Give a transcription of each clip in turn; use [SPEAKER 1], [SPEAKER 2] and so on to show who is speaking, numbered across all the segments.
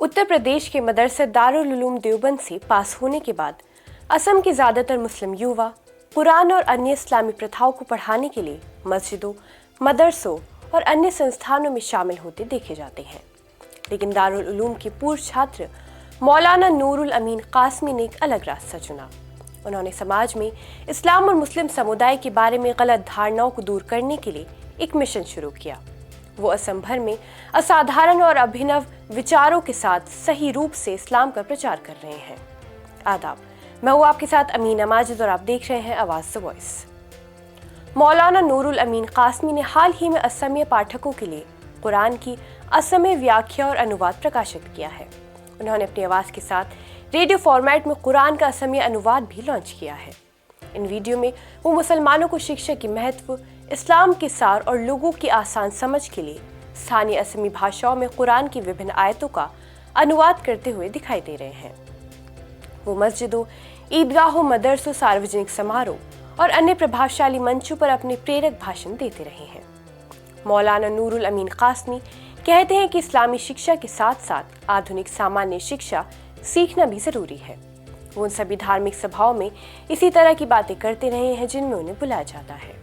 [SPEAKER 1] उत्तर प्रदेश के मदरसा दारुल उलूम देवबंद से पास होने के बाद असम के ज़्यादातर मुस्लिम युवा कुरान और अन्य इस्लामी प्रथाओं को पढ़ाने के लिए मस्जिदों, मदरसों और अन्य संस्थानों में शामिल होते देखे जाते हैं। लेकिन दारुल उलूम के पूर्व छात्र मौलाना नूरुल अमीन कासमी ने एक अलग रास्ता चुना। उन्होंने समाज में इस्लाम और मुस्लिम समुदाय के बारे में गलत धारणाओं को दूर करने के लिए एक मिशन शुरू किया। वो असम भर में असाधारण और अभिनव विचारों के साथ सही रूप से इस्लाम का प्रचार कर रहे हैं। आदाब, मैं हूँ आपके साथ अमीना माजिद और आप देख रहे हैं आवाज़ द वॉइस। मौलाना नूरुल अमीन कासमी ने हाल ही में असमिया पाठकों के लिए कुरान की असमिया व्याख्या और अनुवाद प्रकाशित किया है। उन्होंने अपनी आवाज़ के साथ रेडियो फॉर्मेट में कुरान का असमिया अनुवाद भी लॉन्च किया है। इन वीडियो में वो मुसलमानों को शिक्षा की महत्व, इस्लाम के सार और लोगों की आसान समझ के लिए स्थानीय असमी भाषाओं में कुरान की विभिन्न आयतों का अनुवाद करते हुए दिखाई दे रहे हैं। वो मस्जिदों, ईदगाहों, मदरसों, सार्वजनिक समारोह और अन्य प्रभावशाली मंचों पर अपने प्रेरक भाषण देते रहे हैं। मौलाना नूरुल अमीन कासमी कहते हैं कि इस्लामी शिक्षा के साथ साथ आधुनिक सामान्य शिक्षा सीखना भी जरूरी है। वो उन सभी धार्मिक सभाओं में इसी तरह की बातें करते रहे हैं जिनमें उन्हें बुलाया जाता है।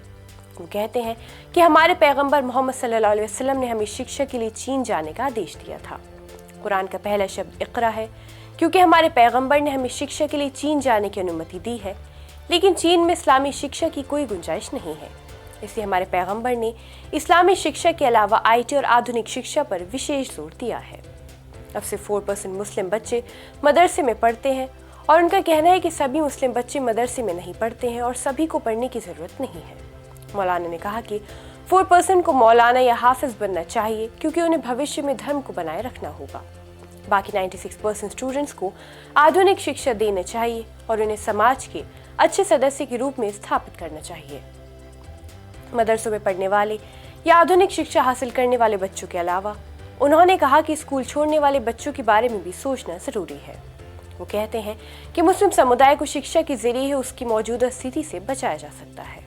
[SPEAKER 1] वो कहते हैं कि हमारे पैगंबर मोहम्मद सल्लल्लाहु अलैहि वसल्लम ने हमें शिक्षा के लिए चीन जाने का आदेश दिया था। कुरान का पहला शब्द इक़रा है, क्योंकि हमारे पैगंबर ने हमें शिक्षा के लिए चीन जाने की अनुमति दी है, लेकिन चीन में इस्लामी शिक्षा की कोई गुंजाइश नहीं है। इसलिए हमारे पैगंबर ने इस्लामी शिक्षा के अलावा IT और आधुनिक शिक्षा पर विशेष जोर दिया है। अब से 4% मुस्लिम बच्चे मदरसे में पढ़ते हैं और उनका कहना है कि सभी मुस्लिम बच्चे मदरसे में नहीं पढ़ते हैं और सभी को पढ़ने की ज़रूरत नहीं है। मौलाना ने कहा कि 4% को मौलाना या हाफिज बनना चाहिए, क्योंकि उन्हें भविष्य में धर्म को बनाए रखना होगा। बाकी 96% स्टूडेंट्स को आधुनिक शिक्षा देना चाहिए और उन्हें समाज के अच्छे सदस्य के रूप में स्थापित करना चाहिए। मदरसों में पढ़ने वाले या आधुनिक शिक्षा हासिल करने वाले बच्चों के अलावा उन्होंने कहा कि स्कूल छोड़ने वाले बच्चों के बारे में भी सोचना जरूरी है। वो कहते हैं कि मुस्लिम समुदाय को शिक्षा के जरिए उसकी मौजूदा स्थिति से बचाया जा सकता है।